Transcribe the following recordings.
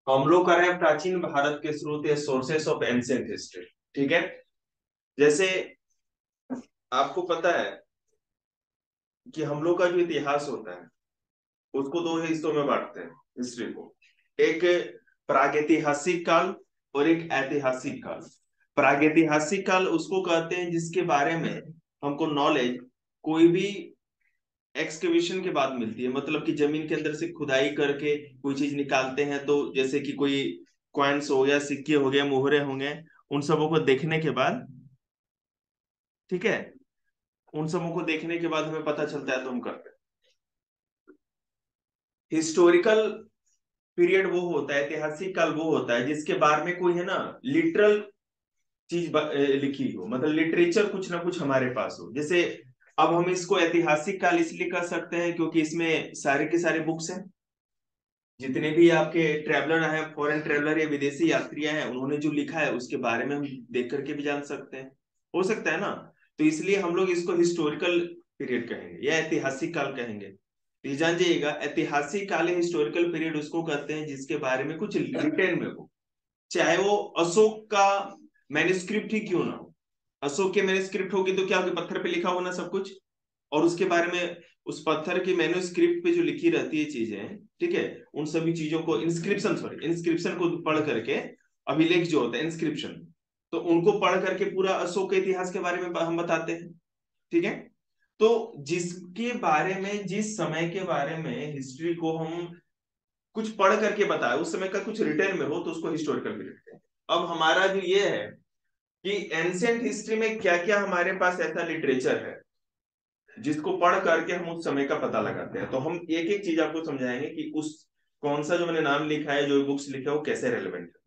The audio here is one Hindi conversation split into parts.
हम लोग कर रहे हैं प्राचीन भारत के स्रोत या सोर्सेस ऑफ एंशिएंट हिस्ट्री। ठीक है। जैसे आपको पता है कि हम लोग का जो इतिहास होता है उसको दो हिस्सों में बांटते हैं हिस्ट्री को। एक प्रागैतिहासिक काल और एक ऐतिहासिक काल। प्रागैतिहासिक काल उसको कहते हैं जिसके बारे में हमको नॉलेज कोई भी एक्सकेवेशन के बाद मिलती है, मतलब कि जमीन के अंदर से खुदाई करके कोई चीज निकालते हैं, तो जैसे कि कोई कॉइन्स हो गया, सिक्के हो गए, मोहरे होंगे, उन सबों को देखने के बाद, ठीक है, उन सबों को देखने के बाद हमें पता चलता है तो हम करते हैं। हिस्टोरिकल पीरियड वो होता है, ऐतिहासिक काल वो होता है जिसके बारे में कोई है ना लिटरल चीज लिखी हो, मतलब लिटरेचर कुछ ना कुछ हमारे पास हो। जैसे अब हम इसको ऐतिहासिक काल इसलिए कर सकते हैं क्योंकि इसमें सारे के सारे बुक्स हैं, जितने भी आपके ट्रेवलर हैं, फॉरेन ट्रेवलर या विदेशी यात्रियां हैं, उन्होंने जो लिखा है उसके बारे में हम देख करके भी जान सकते हैं। हो सकता है ना। तो इसलिए हम लोग इसको हिस्टोरिकल पीरियड कहेंगे या ऐतिहासिक काल कहेंगे। तो ये जान जाइएगा, ऐतिहासिक काल हिस्टोरिकल पीरियड उसको कहते हैं जिसके बारे में कुछ रिटेन में हो, चाहे वो अशोक का मैन्युस्क्रिप्ट ही क्यों ना हो। अशोक के मैन्युस्क्रिप्ट होगी तो क्या होगी, पत्थर पे लिखा होगा ना सब कुछ, और उसके बारे में उस पत्थर की मैन्युस्क्रिप्ट पे जो लिखी रहती है चीजें, ठीक है, उन सभी चीजों को इंस्क्रिप्शन को पढ़ करके, अभिलेख जो होता है इंस्क्रिप्शन, तो उनको पढ़ करके पूरा अशोक के इतिहास के बारे में हम बताते हैं। ठीक है। तो जिसके बारे में, जिस समय के बारे में हिस्ट्री को हम कुछ पढ़ करके बताए, उस समय का कुछ रिटर्न में हो, तो उसको हिस्टोरिकल पीरियड कहते हैं। अब हमारा जो ये है कि एंशिएंट हिस्ट्री में क्या क्या हमारे पास ऐसा लिटरेचर है जिसको पढ़ करके हम उस समय का पता लगाते हैं, तो हम एक एक चीज आपको समझाएंगे कि उस कौन सा जो मैंने नाम लिखा है, जो बुक्स लिखा है, वो कैसे रेलेवेंट है,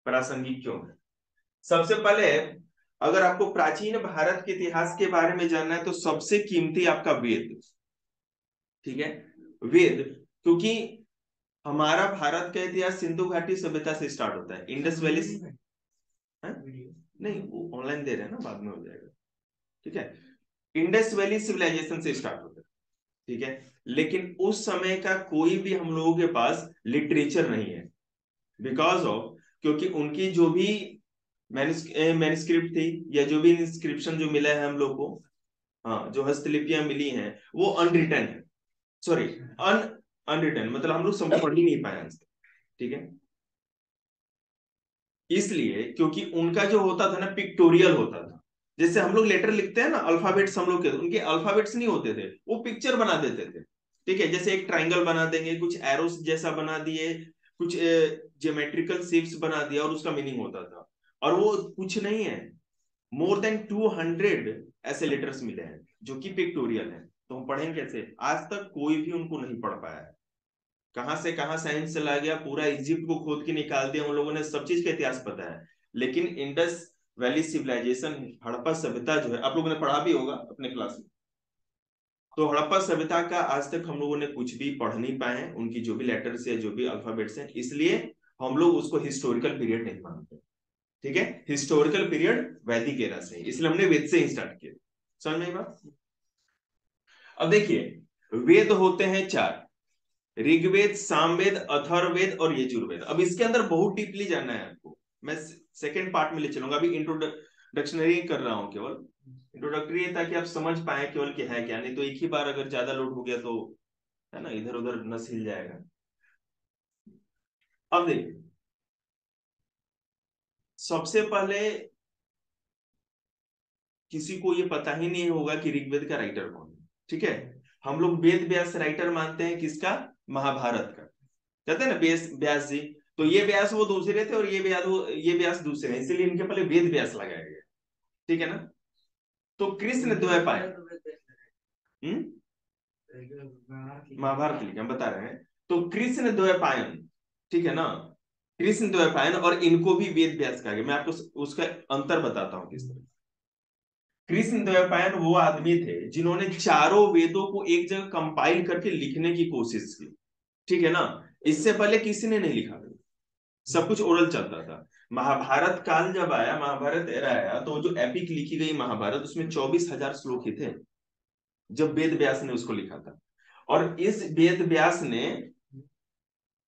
प्रासंगिक क्यों है। सबसे पहले, अगर आपको प्राचीन भारत के इतिहास के बारे में जानना है तो सबसे कीमती आपका वेद। ठीक है, वेद, क्योंकि हमारा भारत का इतिहास सिंधु घाटी सभ्यता से स्टार्ट होता है, इंडस वैली से। नहीं, वो ऑनलाइन दे रहे हैं ना, बाद में हो जाएगा। ठीक है, इंडस वैली सिविलाइजेशन से स्टार्ट होता है। ठीक है, लेकिन उस समय का कोई भी हम लोगों के पास लिटरेचर नहीं है, बिकॉज ऑफ, क्योंकि उनकी जो भी मैन्युस्क्रिप्ट थी या जो भी इंस्क्रिप्शन जो मिला है हम लोग को, हाँ, जो हस्तलिपियां मिली हैं वो अनरिटन है। सॉरी, अन अनरिटन मतलब हम लोग सब पढ़ ही नहीं पाए आज तक। ठीक है, इसलिए क्योंकि उनका जो होता था ना पिक्टोरियल होता था। जैसे हम लोग लेटर लिखते हैं ना, अल्फाबेट्स हम लोग के, उनके अल्फाबेट्स नहीं होते थे, वो पिक्चर बना देते थे। ठीक है, जैसे एक ट्राइंगल बना देंगे, कुछ एरोस जैसा बना दिए, कुछ ज्योमेट्रिकल शेप्स बना दिया, और उसका मीनिंग होता था। और वो कुछ नहीं है, मोर देन 200 ऐसे लेटर्स मिले हैं जो कि पिक्टोरियल हैं। तो हम पढ़ेंगे कैसे, आज तक कोई भी उनको नहीं पढ़ पाया है। कहां से कहां साइंस चला गया, पूरा इजिप्ट को खोद के निकाल दिया उन लोगों ने, सब चीज का इतिहास पता है। लेकिन इंडस वैली सिविलाइजेशन, हड़प्पा सभ्यता जो है, आप लोगों ने पढ़ा भी होगा अपने क्लास में, तो हड़प्पा सभ्यता का आज तक हम लोगों ने कुछ भी पढ़ नहीं पाए हैं, उनकी जो भी लेटर्स है, जो भी अल्फाबेट्स हैं, इसलिए हम लोग उसको हिस्टोरिकल पीरियड नहीं मानते। ठीक है, हिस्टोरिकल पीरियड वैदिक एरा से, इसलिए हमने वेद से ही स्टार्ट किया। समझ में आई बात। अब देखिए, वेद होते हैं चार, ऋग्वेद, सामवेद, अथर्ववेद और यजुर्वेद। अब इसके अंदर बहुत डीपली जानना है आपको, मैं सेकेंड पार्ट में ले चलूंगा, अभी इंट्रोडक्शनरी कर रहा हूं, केवल इंट्रोडक्टरी है ताकि आप समझ पाए केवल क्या है क्या नहीं, तो एक ही बार अगर ज्यादा लोड हो गया तो है ना, इधर उधर नस हिल जाएगा। अब देखिए, सबसे पहले किसी को ये पता ही नहीं होगा कि ऋग्वेद का राइटर कौन है। ठीक है, हम लोग वेद व्यास राइटर मानते हैं, किसका, महाभारत का। कहते हैं ना व्यास व्यास जी, तो ये व्यास वो दूसरे थे और ये व्यास दूसरे हैं, इसीलिए इनके पहले वेद व्यास लगाया गया। ठीक है ना। तो कृष्ण द्वैपायन, हम्म, महाभारत लिखे हम बता रहे हैं, तो कृष्ण द्वैपायन, ठीक है ना, कृष्ण द्वैपायन, और इनको भी वेद व्यास कहा गया। मैं आपको उसका अंतर बताता हूँ किस तरह। कृष्ण द्वैपायन वो आदमी थे जिन्होंने चारों वेदों को एक जगह कंपाइल करके लिखने की कोशिश की। ठीक है ना, इससे पहले किसी ने नहीं लिखा था, सब कुछ ओरल चलता था। महाभारत काल जब आया, महाभारत एरा आया, तो जो एपिक लिखी गई महाभारत, उसमें 24,000 श्लोक ही थे जब वेद व्यास ने उसको लिखा था। और इस वेद व्यास ने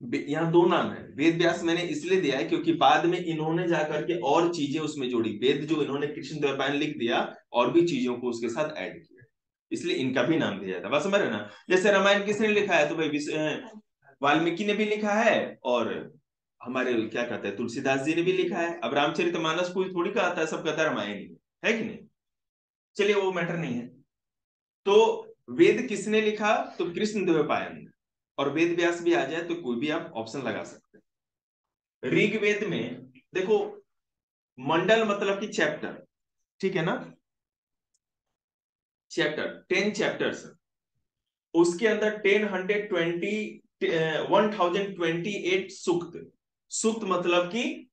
यहाँ दो नाम है। वेद व्यास मैंने इसलिए दिया है क्योंकि बाद में इन्होंने जाकर के और चीजें उसमें जोड़ी। वेद जो इन्होंने कृष्णदेवराय लिख दिया और भी चीजों को उसके साथ ऐड किया, इसलिए इनका भी नाम दिया था। बस समझ रहे ना। जैसे रामायण किसने लिखा है, तो भाई वाल्मीकि ने भी लिखा है, और हमारे क्या कहते हैं तुलसीदास जी ने भी लिखा है। अब रामचरितमानस कोई थोड़ी कहता है, सब कहता है रामायण ही है कि नहीं। चलिए वो मैटर नहीं है। तो वेद किसने लिखा, तो कृष्णदेवराय ने। और वेद व्यास भी आ जाए तो कोई भी आप ऑप्शन लगा सकते हैं। ऋग्वेद में देखो, मंडल मतलब कि चैप्टर, ठीक है ना, चैप्टर 10 चैप्टर्स, उसके अंदर 1028 सूक्त। सूक्त मतलब कि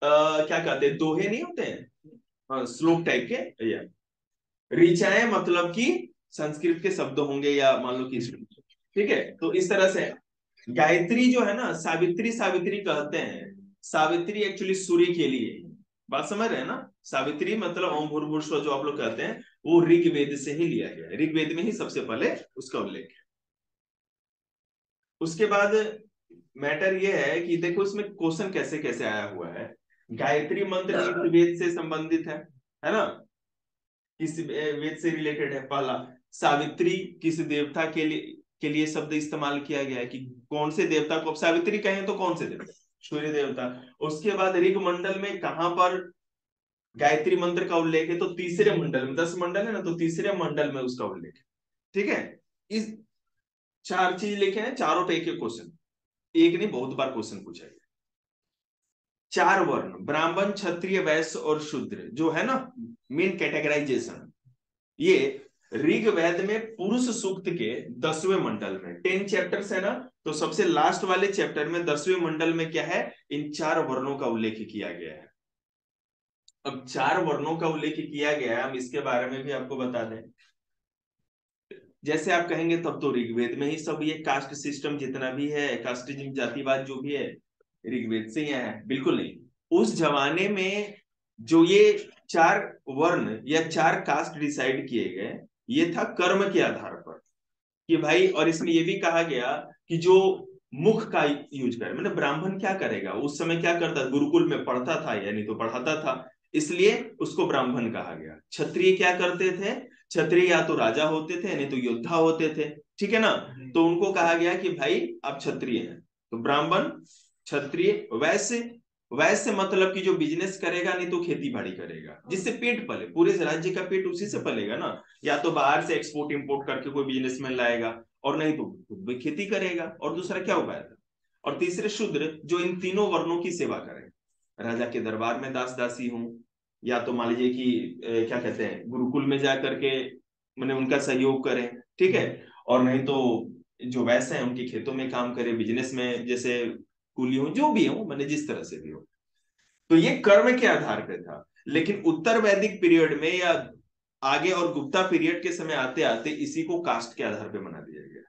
क्या कहते हैं, दोहे नहीं होते हैं, हाँ, श्लोक टाइप के, या ऋचाएं मतलब कि संस्कृत के शब्द होंगे, या मान लो कि ठीक है। तो इस तरह से गायत्री जो है ना, सावित्री सावित्री कहते हैं। सावित्री एक्चुअली सूर्य के लिए, बात समझ रहे हैं ना। सावित्री मतलब ओम भूर्भुव स्वः जो आप लोग कहते हैं, वो ऋग्वेद से ही लिया गया है। ऋग्वेद में ही सबसे पहले उसका उल्लेख है। उसके बाद मैटर ये है कि देखो इसमें क्वेश्चन कैसे कैसे आया हुआ है। गायत्री मंत्र किस वेद से संबंधित है ना, किस वेद से रिलेटेड है। पहला, सावित्री किस देवता के लिए शब्द इस्तेमाल किया गया है, कि कौन से देवता को, अब सावित्री कहें तो कौन से देवता, सूर्य देवता। उसके बाद ऋग मंडल में कहां पर गायत्री मंत्र का उल्लेख है, तो तीसरे मंडल में, 10 मंडल है ना, तो तीसरे मंडल में उसका उल्लेख है। ठीक है। इस चार चीज लिखे हैं, चारों पे एक एक क्वेश्चन, एक नहीं बहुत बार क्वेश्चन पूछा गया। चार वर्ण, ब्राह्मण क्षत्रिय वैश्य और शूद्र, जो है ना मेन कैटेगराइजेशन, ये ऋग्वेद में पुरुष सूक्त के 10वें मंडल में 10 चैप्टर्स है ना, तो सबसे लास्ट वाले चैप्टर में 10वें मंडल में क्या है, इन चार वर्णों का उल्लेख किया गया है। अब चार वर्णों का उल्लेख किया गया है, हम इसके बारे में भी आपको बता दें। जैसे आप कहेंगे तब तो ऋग्वेद में ही सब ये कास्ट सिस्टम जितना भी है, कास्टिज्म जातिवाद जो भी है, ऋग्वेद से ही आया है, बिल्कुल नहीं। उस जमाने में जो ये चार वर्ण या चार कास्ट डिसाइड किए गए, ये था कर्म के आधार पर, कि भाई, और इसमें ये भी कहा गया कि जो मुख का यूज करे, मतलब ब्राह्मण क्या करेगा उस समय, क्या करता, गुरुकुल में पढ़ता था या नहीं तो पढ़ाता था, इसलिए उसको ब्राह्मण कहा गया। क्षत्रिय क्या करते थे, क्षत्रिय या तो राजा होते थे नहीं तो योद्धा होते थे, ठीक है ना। तो उनको कहा गया कि भाई आप क्षत्रिय हैं, तो ब्राह्मण, क्षत्रिय, वैश्य। वैश्य मतलब कि जो बिजनेस करेगा नहीं तो खेती बाड़ी करेगा, जिससे पेट पले, पूरे राज्य का पेट उसी से पलेगा ना। या तो बाहर से एक्सपोर्ट इंपोर्ट करके कोई बिजनेसमैन लाएगा, और नहीं तो खुद भी खेती करेगा, और दूसरा क्या उपाय था। और तीसरे शूद्र, जो इन तीनों वर्णों की सेवा करें, राजा के दरबार में दास दासी हूं, या तो मान लीजिए कि क्या कहते हैं गुरुकुल में जा करके मैंने उनका सहयोग करें, ठीक है। और नहीं तो जो वैसे हैं उनके खेतों में काम करें, बिजनेस में जैसे कूली हो, जो भी हो, मैंने जिस तरह से भी हो। तो ये कर्म के आधार पे था। लेकिन उत्तर वैदिक पीरियड में या आगे और गुप्ता पीरियड के समय आते आते इसी को कास्ट के आधार पे बना दिया गया,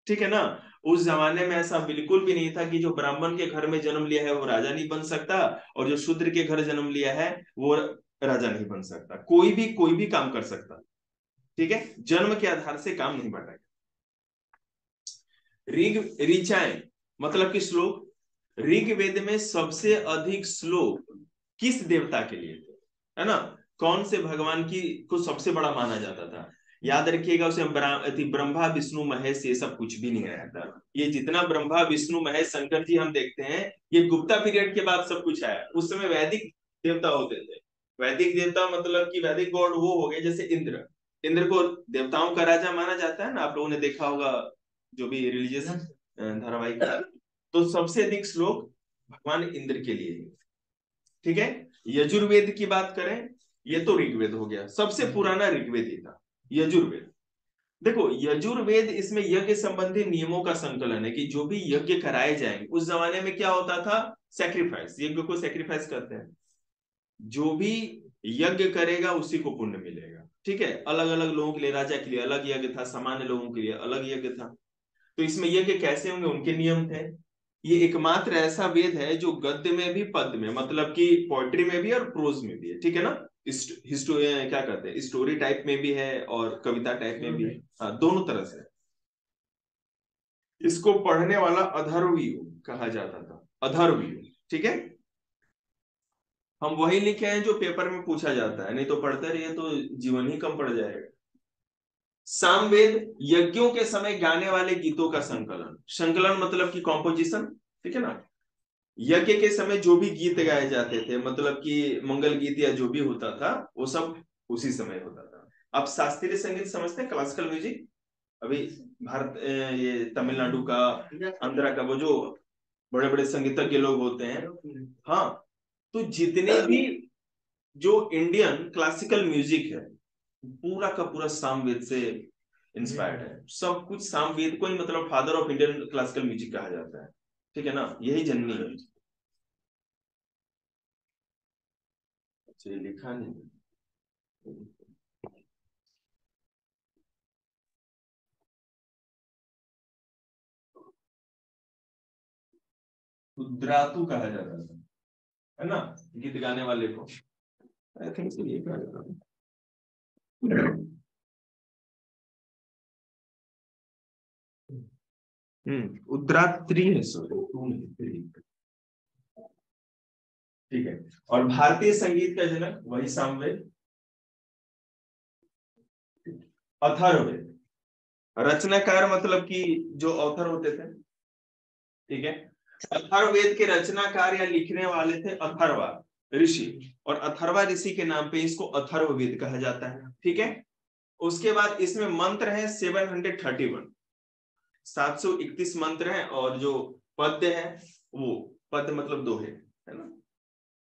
ठीक है ना। उस जमाने में ऐसा बिल्कुल भी नहीं था कि जो ब्राह्मण के घर में जन्म लिया है वो राजा नहीं बन सकता, और जो शूद्र के घर जन्म लिया है वो राजा नहीं बन सकता। कोई भी काम कर सकता, ठीक है। जन्म के आधार से काम नहीं बढ़ा। ऋग ऋचाएं मतलब कि श्लोक, ऋग्वेद में सबसे अधिक श्लोक किस देवता के लिए थे, है ना, कौन से भगवान की को सबसे बड़ा माना जाता था। याद रखिएगा, उसमें ब्रह्मा विष्णु महेश ये सब कुछ भी नहीं आया था। ये जितना ब्रह्मा विष्णु महेश शंकर जी हम देखते हैं, ये गुप्ता पीरियड के बाद सब कुछ आया। उस समय वैदिक देवता होते थे। वैदिक देवता मतलब कि वैदिक गॉड वो हो गए जैसे इंद्र। इंद्र को देवताओं का राजा माना जाता है ना, आप लोगों ने देखा होगा जो भी रिलीजियस धारावाहिक। तो सबसे अधिक श्लोक भगवान इंद्र के लिए है, ठीक है। यजुर्वेद की बात करें, ये तो ऋग्वेद हो गया, सबसे पुराना ऋग्वेद ही था यजुर्वेद। देखो यजुर्वेद, इसमें यज्ञ संबंधी नियमों का संकलन है, कि जो भी यज्ञ कराए जाएंगे, उस जमाने में क्या होता था, सैक्रिफाइस, यज्ञ को सैक्रिफाइस करते हैं। जो भी यज्ञ करेगा उसी को पुण्य मिलेगा, ठीक है। अलग अलग लोगों के लिए, राजा के लिए अलग यज्ञ था, सामान्य लोगों के लिए अलग यज्ञ था। तो इसमें यज्ञ कैसे होंगे, उनके नियम थे। ये एकमात्र ऐसा वेद है जो गद्य में भी, पद्य में, मतलब कि पोएट्री में भी और प्रोज में भी है, ठीक है ना। क्या कहते हैं, स्टोरी टाइप में भी है और कविता टाइप में भी है, हाँ, दोनों तरह से। इसको पढ़ने वाला अधर्वी कहा जाता था, अधर्वी। ठीक है, हम वही लिखे हैं जो पेपर में पूछा जाता है, नहीं तो पढ़ते रहिए तो जीवन ही कम पड़ जाएगा। सामवेद यज्ञों के समय गाने वाले गीतों का संकलन, संकलन मतलब कि कॉम्पोजिशन, ठीक है ना। यज्ञ के समय जो भी गीत गाए जाते थे, मतलब कि मंगल गीत या जो भी होता था, वो सब उसी समय होता था। आप शास्त्रीय संगीत समझते हैं, क्लासिकल म्यूजिक? अभी भारत ये तमिलनाडु का, आंध्रा का, वो जो बड़े बड़े संगीतज्ञ लोग होते हैं, हाँ, तो जितने भी जो इंडियन क्लासिकल म्यूजिक है, पूरा का पूरा सामवेद से इंस्पायर्ड है। सब कुछ सामवेद को ही मतलब father of Indian classical music कहा जाता है, ठीक है ना, यही जननी है। अच्छा, लिखा नहीं। रुद्रातु कहा जाता था, है ना, गीत गाने वाले को। आई थिंक सो ये कहा जाता था। उद्रात्री है, सॉरी, टू नहीं, थ्री। ठीक है, और भारतीय संगीत का जनक वही सामवेद, अथर्ववेद। रचनाकार मतलब कि जो ऑथर होते थे, ठीक है। अथर्ववेद के रचनाकार या लिखने वाले थे अथर्वा ऋषि, और अथर्वा ऋषि के नाम पे इसको अथर्ववेद कहा जाता है, ठीक है। उसके बाद इसमें मंत्र है 731, 731 मंत्र है, और जो पद्य है, वो पद्य मतलब दोहे, है ना,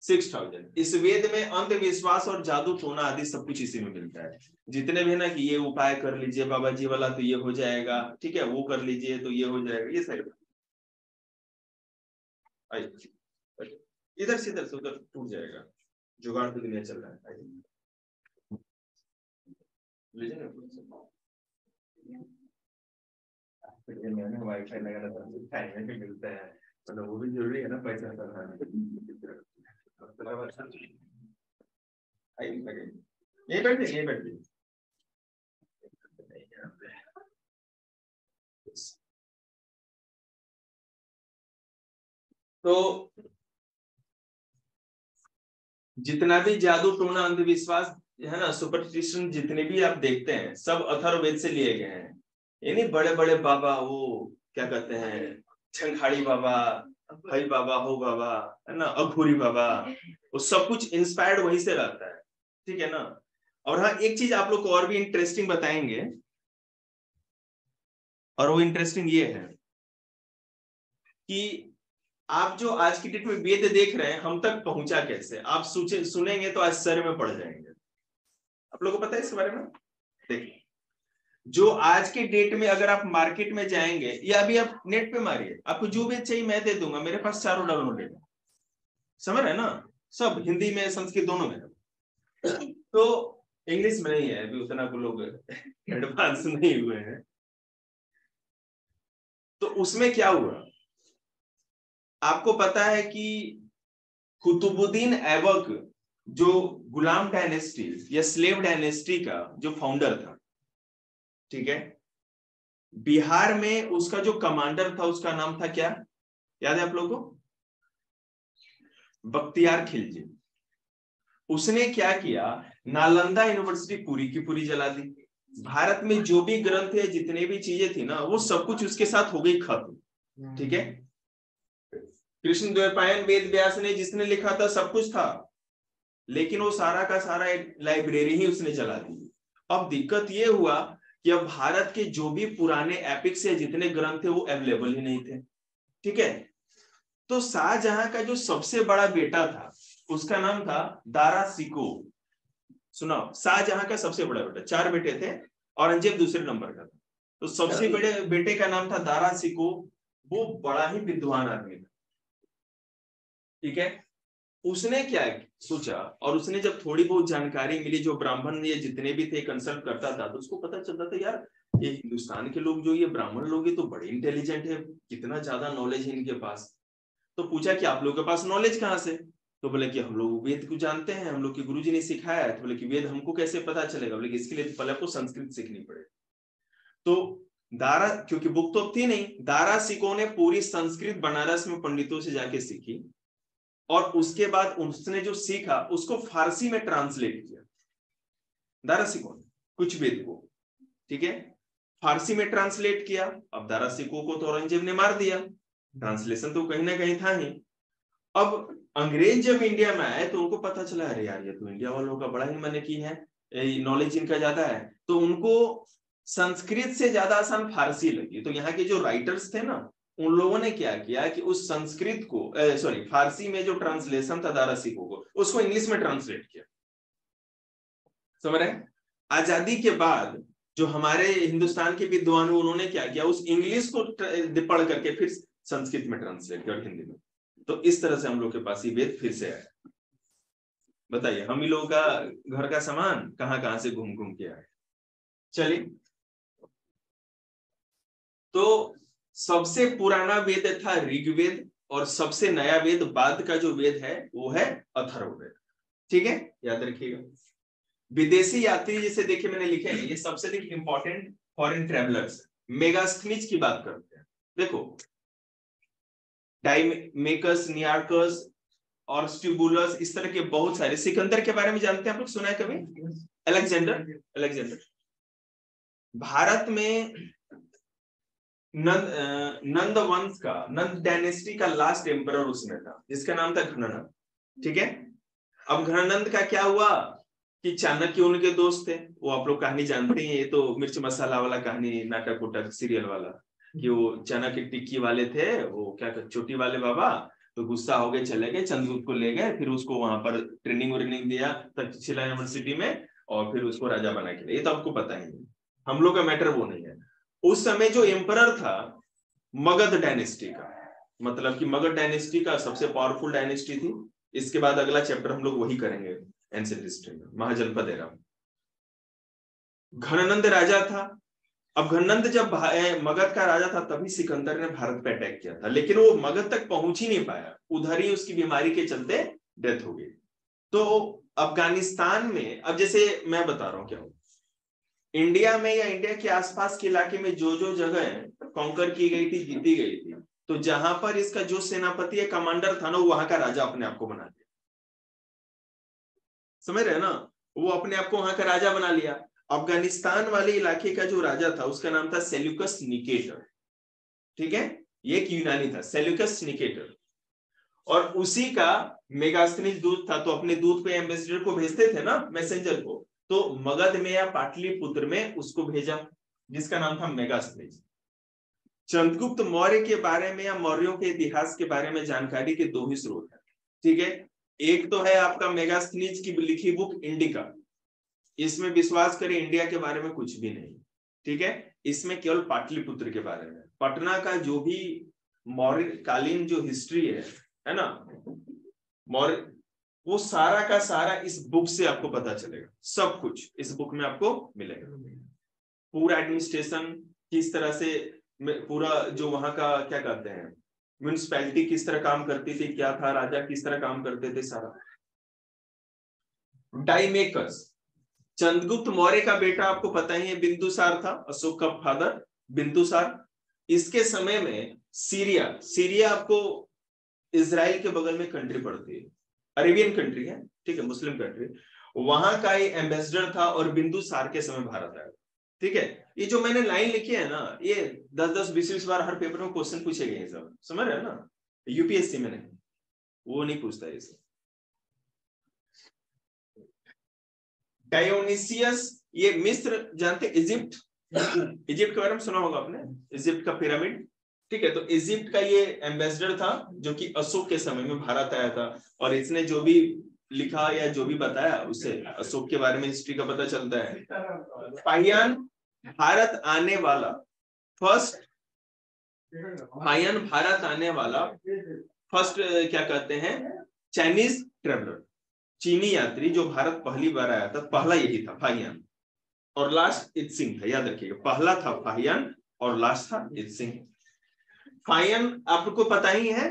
6000। इस वेद में अंधविश्वास और जादू टोना आदि सब कुछ इसी में मिलता है। जितने भी ना कि ये उपाय कर लीजिए बाबा जी वाला तो ये हो जाएगा, ठीक है, वो कर लीजिए तो ये हो जाएगा, ये सारी इधर से इधर से उधर टूट जाएगा, जुगाड़ तो दुनिया चल रहा है। मैंने वाईफाई लगाना था, मिलता है, मतलब वो भी जरूरी है ना, पैसा ये बैठ ये बैठ। तो जितना भी जादू टोना अंधविश्वास है ना, सुपरस्टिशन, जितने भी आप देखते हैं सब अथर्ववेद से लिए गए हैं। ये नहीं बड़े बड़े बाबा, वो क्या कहते हैं, छंखाड़ी बाबा, हई बाबा, हो बाबा, है ना, अघोरी बाबा, वो सब कुछ इंस्पायर्ड वहीं से रहता है, ठीक है ना। और हाँ, एक चीज आप लोग को और भी इंटरेस्टिंग बताएंगे, और वो इंटरेस्टिंग ये है कि आप जो आज की डेट में वेद देख रहे हैं, हम तक पहुंचा कैसे, आप सुनेंगे तो आश्चर्य में पड़ जाएंगे। आप लोगों को पता है इसके बारे में? देखिए, जो आज के डेट में अगर आप मार्केट में जाएंगे, या अभी आप नेट पे मारिए, आपको जो भी चाहिए मैं दे दूंगा, मेरे पास चारों डाउनलोडेड है, समझ रहे हैं ना, सब हिंदी में संस्कृत दोनों में। तो इंग्लिश में नहीं है, अभी उतना को लोग एडवांस नहीं हुए हैं। तो उसमें क्या हुआ, आपको पता है कि कुतुबुद्दीन ऐबक, जो गुलाम डायनेस्टी या स्लेव डायनेस्टी का जो फाउंडर था, ठीक है, बिहार में उसका जो कमांडर था उसका नाम था क्या, याद है आप लोगों को? बख्तियार खिलजी। उसने क्या किया, नालंदा यूनिवर्सिटी पूरी की पूरी जला दी। भारत में जो भी ग्रंथ है, जितने भी चीजें थी ना, वो सब कुछ उसके साथ हो गई खत्म, ठीक है। कृष्ण द्वैपायन वेद व्यास ने जिसने लिखा था सब कुछ था, लेकिन वो सारा का सारा एक लाइब्रेरी ही उसने जला दी। अब दिक्कत ये हुआ कि अब भारत के जो भी पुराने एपिक्स या जितने ग्रंथ थे वो अवेलेबल ही नहीं थे, ठीक है। तो शाहजहां का जो सबसे बड़ा बेटा था, उसका नाम था दारा सिको। सुनाओ, शाहजहां का सबसे बड़ा बेटा, चार बेटे थे, औरंगजेब दूसरे नंबर का था, तो सबसे बड़े बेटे का नाम था दारा सिको। वो बड़ा ही विद्वान आदमी था, ठीक है। उसने क्या सोचा, और उसने जब थोड़ी बहुत जानकारी मिली, जो ब्राह्मण ये जितने भी थे कंसल्ट करता था, तो उसको पता चलता था यार, ये हिंदुस्तान के लोग जो ये ब्राह्मण लोग ये तो बड़े इंटेलिजेंट है, कितना ज्यादा नॉलेज है इनके पास। तो पूछा कि आप लोगों के पास नॉलेज कहाँ से? तो बोले कि हम लोग वेद को जानते हैं, हम लोग के गुरुजी ने सिखाया है। तो बोले कि वेद हमको कैसे पता चलेगा? बोले कि इसके लिए पहले आपको संस्कृत सीखनी पड़ेगी। तो दारा, क्योंकि बुक तो थी नहीं, दारा सिकों ने पूरी संस्कृत बनारस में पंडितों से जाके सीखी और उसके बाद उसने जो सीखा उसको फारसी में ट्रांसलेट किया दारा सिकों ने, कुछ वेद को, ठीक है, फारसी में ट्रांसलेट किया। अब दारा सिकों को तो औरंगजेब ने मार दिया, ट्रांसलेशन तो कहीं ना कहीं था ही। अब अंग्रेज जब इंडिया में आए तो उनको पता चला अरे यार ये तो इंडिया वालों का बड़ा ही मन की है, नॉलेज इनका ज्यादा है, तो उनको संस्कृत से ज्यादा आसान फारसी लगी। तो यहाँ के जो राइटर्स थे ना, उन लोगों ने क्या किया कि उस संस्कृत को सॉरी फारसी में जो ट्रांसलेशन था दारा सिकों को, उसको इंग्लिश में ट्रांसलेट किया। समझ रहे? आजादी के बाद जो हमारे हिंदुस्तान के विद्वान, उन्होंने क्या किया, उस इंग्लिश को पढ़ करके फिर संस्कृत में ट्रांसलेट किया और हिंदी में। तो इस तरह से हम लोग के पास ये वेद फिर से आया। बताइए हम ही लोगों का घर का सामान कहां कहां से घूम घूम के आया। चलिए, तो सबसे पुराना वेद था ऋग्वेद और सबसे नया वेद बाद का जो वेद है वो है अथर्ववेद। ठीक है, याद रखिएगा। विदेशी यात्री जैसे देखिए मैंने लिखे हैं, ये सबसे इंपॉर्टेंट फॉरेन ट्रेवलर्स। मेगास्थनीज की बात करते हैं, देखो डाइमेकस, नियार्कस और स्ट्यूबुलस, इस तरह के बहुत सारे। सिकंदर के बारे में जानते हैं आप लोग, सुना है कभी? अलेक्जेंडर भारत में नंद वंश का, नंद डायनेस्टी का लास्ट एम्परर उसमें था, जिसका नाम था घनानंद। ठीक है, अब घनानंद का क्या हुआ कि चाणक्य उनके दोस्त थे, वो आप लोग कहानी जानते हैं, ये तो मिर्च मसाला वाला कहानी, नाटक उटक सीरियल वाला, कि वो चाणक्य टिक्की वाले थे, वो क्या चोटी वाले बाबा, तो गुस्सा हो गए, चले गए, चंद्रगुप्त को ले गए, फिर उसको वहां पर ट्रेनिंग व्रेनिंग दिया तक्षशिला यूनिवर्सिटी में, और फिर उसको राजा बना के, ये तो आपको पता ही है, हम लोग का मैटर वो नहीं है। उस समय जो एम्परर था मगध डायनेस्टी का, मतलब कि मगध डायनेस्टी का सबसे पावरफुल डायनेस्टी थी। इसके बाद अगला चैप्टर हम लोग वही करेंगे एंशिएंट हिस्ट्री में, महाजनपद एरा। घनानंद राजा था। अब घनानंद जब मगध का राजा था तभी सिकंदर ने भारत पे अटैक किया था, लेकिन वो मगध तक पहुंच ही नहीं पाया, उधर ही उसकी बीमारी के चलते डेथ हो गई। तो अफगानिस्तान में, अब जैसे मैं बता रहा हूं क्या हो, इंडिया में या इंडिया के आसपास के इलाके में जो जो जगह कॉन्कर की गई थी, जीती गई थी, तो जहां पर इसका जो सेनापति या कमांडर था ना, वहां का राजा अपने आप को बना लिया। समझ रहे हैं ना, वो अपने आप को वहां का राजा बना लिया। अफगानिस्तान वाले इलाके का जो राजा था उसका नाम था सेल्यूकस निकेटर। ठीक है, ये एक यूनानी था, सेल्यूकस निकेटर। और उसी का मेगास्थनीज दूत था, तो अपने दूत पे एम्बेसडर को भेजते थे ना, मैसेंजर को, तो मगध में या पाटलिपुत्र में उसको भेजा, जिसका नाम था मेगास्थनीज। चंद्रगुप्त मौर्य के बारे में या मौर्यों के इतिहास के बारे में जानकारी के दो ही स्रोत है। ठीक है, एक तो है आपका मेगास्थनीज की लिखी बुक इंडिका, इसमें विश्वास करें इंडिया के बारे में कुछ भी नहीं। ठीक है, इसमें केवल पाटलिपुत्र के बारे में, पटना का जो भी मौर्य कालीन जो हिस्ट्री है ना, मौर्य, वो सारा का सारा इस बुक से आपको पता चलेगा, सब कुछ इस बुक में आपको मिलेगा। पूरा एडमिनिस्ट्रेशन किस तरह से, पूरा जो वहां का क्या कहते हैं म्यूनिसपैलिटी किस तरह काम करती थी, क्या था, राजा किस तरह काम करते थे, सारा। डाइमेकस, चंद्रगुप्त मौर्य का बेटा, आपको पता ही है, बिंदुसार था, अशोक का फादर बिंदुसार। इसके समय में सीरिया, सीरिया आपको इजराइल के बगल में कंट्री पड़ती है, अरेबियन कंट्री है, ठीक है, मुस्लिम कंट्री, वहां का एक एम्बेसडर था और बिंदुसार के समय भारत आया। ठीक है, ये जो मैंने लाइन लिखी है ना, ये 10-10 20-20 बार हर पेपर में क्वेश्चन पूछे गए हैं, सब समझ रहे हैं ना, यूपीएससी में नहीं, वो नहीं पूछता है इसे। डायोनिसियस, ये मिस्र जानते, इजिप्ट, इजिप्ट के बारे में सुना होगा आपने, इजिप्ट का पिरामिड। ठीक है, तो इजिप्ट का ये एम्बेसडर था जो कि अशोक के समय में भारत आया था, और इसने जो भी लिखा या जो भी बताया उससे अशोक के बारे में हिस्ट्री का पता चलता है। फाहियान भारत आने वाला फर्स्ट, फाहियान भारत आने वाला फर्स्ट क्या कहते हैं चाइनीज ट्रेवलर, चीनी यात्री जो भारत पहली बार आया था, पहला यही था फाहियान, और लास्ट इत्सिंग था, याद रखिएगा, पहला था फाहियान और लास्ट था इत्सिंग। फाहियान आपको पता ही है,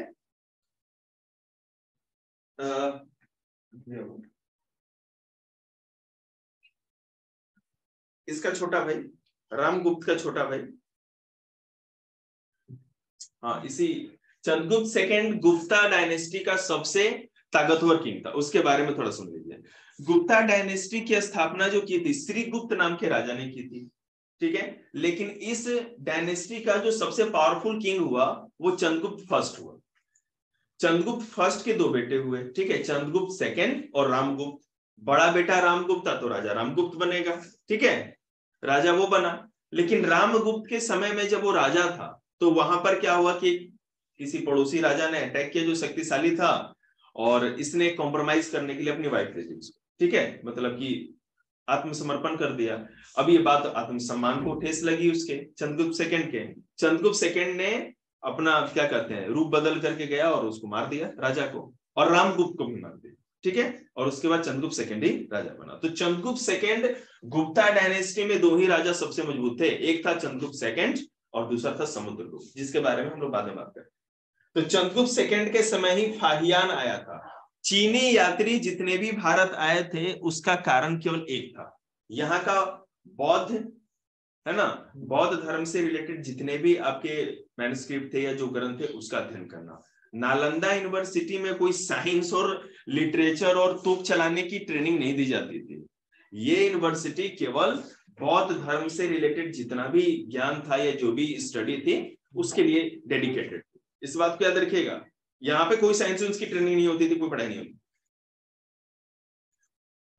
इसका छोटा भाई, रामगुप्त का छोटा भाई, हाँ, इसी चंद्रगुप्त सेकंड गुप्ता डायनेस्टी का सबसे ताकतवर किंग था। उसके बारे में थोड़ा सुन लीजिए। गुप्ता डायनेस्टी की स्थापना जो की थी श्रीगुप्त नाम के राजा ने की थी, ठीक है। लेकिन इस डायनेस्टी का जो सबसे पावरफुल किंग हुआ वो चंद्रगुप्त फर्स्ट हुआ। चंद्रगुप्त फर्स्ट के 2 बेटे हुए, ठीक है, चंद्रगुप्त सेकंड और रामगुप्त। बड़ा बेटा रामगुप्त था तो राजा रामगुप्त बनेगा, ठीक है, राजा वो बना। लेकिन रामगुप्त के समय में जब वो राजा था तो वहां पर क्या हुआ कि किसी पड़ोसी राजा ने अटैक किया जो शक्तिशाली था, और इसने कॉम्प्रोमाइज करने के लिए अपनी वाइफ दे दी उसको, ठीक है, मतलब कि आत्मसमर्पण कर दिया। अब ये बात आत्मसम्मान को ठेस लगी उसके चंद्रगुप्त सेकंड के। चंद्रगुप्त सेकंड ने अपना क्या कहते हैं रूप बदल करके गया और उसको मार दिया राजा को, और रामगुप्त को भी मार दिया, ठीक है। और उसके बाद चंद्रगुप्त सेकंड ही राजा बना। तो चंद्रगुप्त सेकंड गुप्ता डायनेस्टी में 2 ही राजा सबसे मजबूत थे, एक था चंद्रगुप्त सेकंड और दूसरा था समुद्रगुप्त, जिसके बारे में हम लोग बाद में बात करें। तो चंद्रगुप्त सेकंड के समय ही फाहियान आया था। चीनी यात्री जितने भी भारत आए थे उसका कारण केवल एक था, यहाँ का बौद्ध, है ना, बौद्ध धर्म से रिलेटेड जितने भी आपके मैन्युस्क्रिप्ट थे या जो ग्रंथ थे उसका अध्ययन करना। नालंदा यूनिवर्सिटी में कोई साइंस और लिटरेचर और तोप चलाने की ट्रेनिंग नहीं दी जाती थी। ये यूनिवर्सिटी केवल बौद्ध धर्म से रिलेटेड जितना भी ज्ञान था या जो भी स्टडी थी उसके लिए डेडिकेटेड। इस बात को याद रखिएगा, यहाँ पे कोई साइंस की ट्रेनिंग नहीं होती थी, कोई पढ़ाई नहीं होती।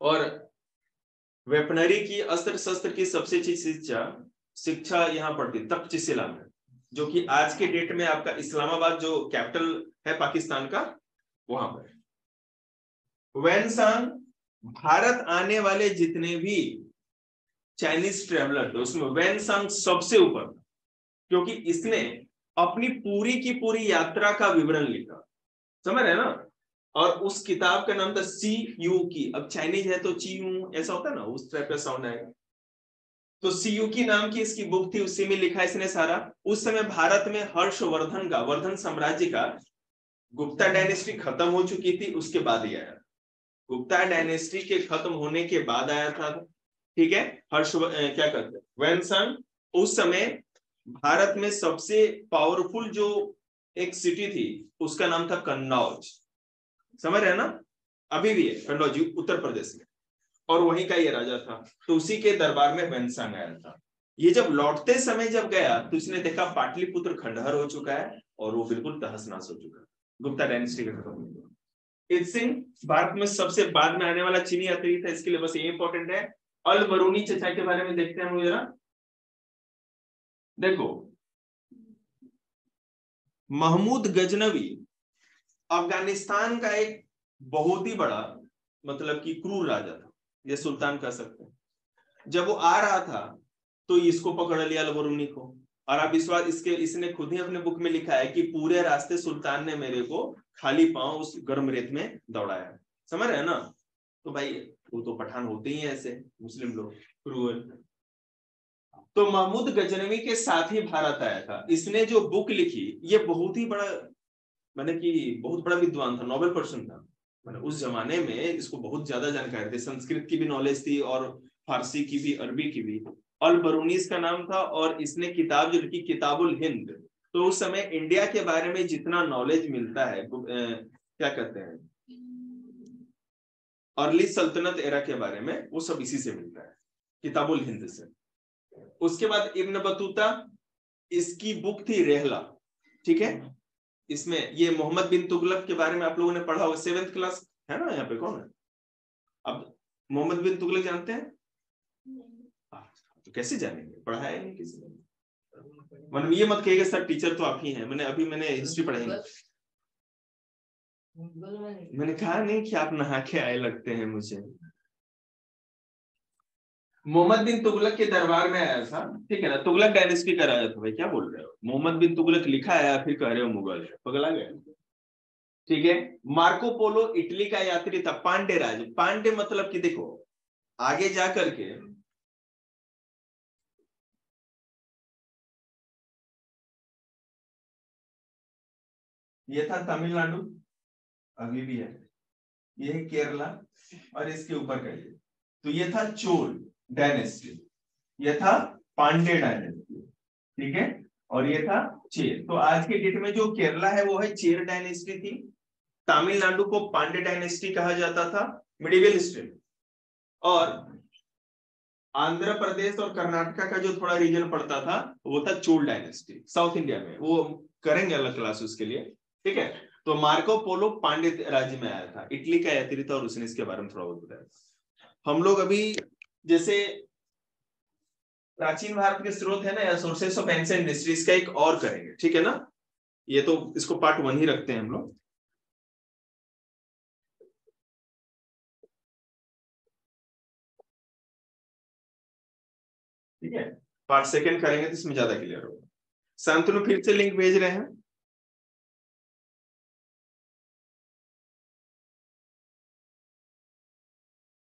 और वेपनरी की अस्त्र शस्त्र की सबसे अच्छी शिक्षा यहाँ पड़ती तक्षशिला में, जो कि आज के डेट में आपका इस्लामाबाद जो कैपिटल है पाकिस्तान का, वहां पर। वैनसांग भारत आने वाले जितने भी चाइनीज ट्रेवलर थे उसमें वैनसांग सबसे ऊपर, क्योंकि इसने अपनी पूरी की पूरी यात्रा का विवरण लिखा, समझ रहे हैं ना। और उस किताब का नाम था सी यू की। अब चाइनीज है तो ची यू ऐसा होता है ना, उस टाइप का साउंड आएगा। तो सी यू की नाम की इसकी बुक थी, उसी में लिखा इसने सारा। उस समय भारत में हर्षवर्धन का वर्धन साम्राज्य का गुप्ता डायनेस्टी खत्म हो चुकी थी, उसके बाद ही आया। गुप्ता डायनेस्टी के खत्म होने के बाद आया था, ठीक है। क्या कहते हैं वैनसांग। उस समय भारत में सबसे पावरफुल जो एक सिटी थी उसका नाम था कन्नौज, समझ रहे हैं ना, अभी भी है कन्नौज उत्तर प्रदेश में, और वहीं का ये राजा था। तो उसी के दरबार में वैनसांग आया था। ये जब लौटते समय जब गया तो इसने देखा पाटलिपुत्र खंडहर हो चुका है और वो बिल्कुल तहस नहस हो चुका है, गुप्ता डायनेस्टी का खत्म हो गया। इत्सिंग भारत में सबसे बाद में आने वाला चीनी यात्री था, इसके लिए बस ये इंपॉर्टेंट है। अल बरूनी चचा के बारे में देखते हैं हम जरा। देखो, महमूद गजनवी अफगानिस्तान का एक बहुत ही बड़ा मतलब कि क्रूर राजा था, ये सुल्तान कह सकते हैं। जब वो आ रहा था तो इसको पकड़ लिया अल बरूनी को, और आप विश्वास इसने खुद ही अपने बुक में लिखा है कि पूरे रास्ते सुल्तान ने मेरे को खाली पांव उस गर्म रेत में दौड़ाया, समझ रहे हैं ना। तो भाई वो तो पठान होते ही ऐसे मुस्लिम लोग क्रूर। तो महमूद गजनवी के साथ ही भारत आया था। इसने जो बुक लिखी ये बहुत ही बड़ा, मैंने कि बहुत बड़ा विद्वान था, नोबेल पर्सन था। मैंने उस जमाने में इसको बहुत ज्यादा जानकारी थी, संस्कृत की भी नॉलेज थी और फारसी की भी, अरबी की भी। अल बरूनी इसका नाम था, और इसने किताब जो लिखी किताबुल हिंद। तो उस समय इंडिया के बारे में जितना नॉलेज मिलता है क्या कहते हैं अर्ली सल्तनत एरा के बारे में, वो सब इसी से मिलता है, किताबुल हिंद से। उसके बाद इब्न बतूता, इसकी बुक थी रेहला, ठीक है। इसमें ये मोहम्मद बिन तुगलक के बारे में आप लोगों ने पढ़ा होगा, 7th क्लास है ना, यहाँ पे कौन है अब मोहम्मद बिन तुगलक जानते हैं? तो कैसे जानेंगे, पढ़ा है नहीं किसी ने। मतलब ये मत कहिएगा सर टीचर तो आप ही हैं, मैंने हिस्ट्री पढ़ाई नहीं। मैंने कहा नहीं कि आप नहा के आए लगते हैं मुझे। मोहम्मद बिन तुगलक के दरबार में आया था, ठीक है ना। तुगलक डायनेस्टी का राजा था भाई, क्या बोल रहे हो, मोहम्मद बिन तुगलक लिखा है फिर कह रहे हो मुगल, पगला गए, ठीक है। मार्को पोलो इटली का यात्री था। पांडे राज, पांडे मतलब कि देखो आगे जा करके ये था तमिलनाडु, अभी भी है, ये है केरला, और इसके ऊपर का ये, तो ये था चोल डायनेस्टी, ये था पांडे डायनेस्टी, ठीक है। और ये था चेर। तो आज के डेट में जो केरला है वो है चेर डायनेस्टी थी। तमिलनाडु को पांड्य डायनेस्टी कहा जाता था मिडिवल हिस्ट्री में। और आंध्र प्रदेश और कर्नाटका का जो थोड़ा रीजन पड़ता था वो था चोल डायनेस्टी साउथ इंडिया में। वो करेंगे अलग क्लास उसके लिए, ठीक है। तो मार्को पोलो पांड्य राज्य में आया था, इटली का यात्री था और उसने इसके बारे में थोड़ा बहुत बताया। हम लोग अभी जैसे प्राचीन भारत के स्रोत है ना या सोर्सेस ऑफ एंशिएंट हिस्ट्री, का एक और करेंगे, ठीक है ना। ये तो इसको पार्ट 1 ही रखते हैं हम लोग, ठीक है। पार्ट 2 करेंगे तो इसमें ज्यादा क्लियर होगा। शांतनु फिर से लिंक भेज रहे हैं।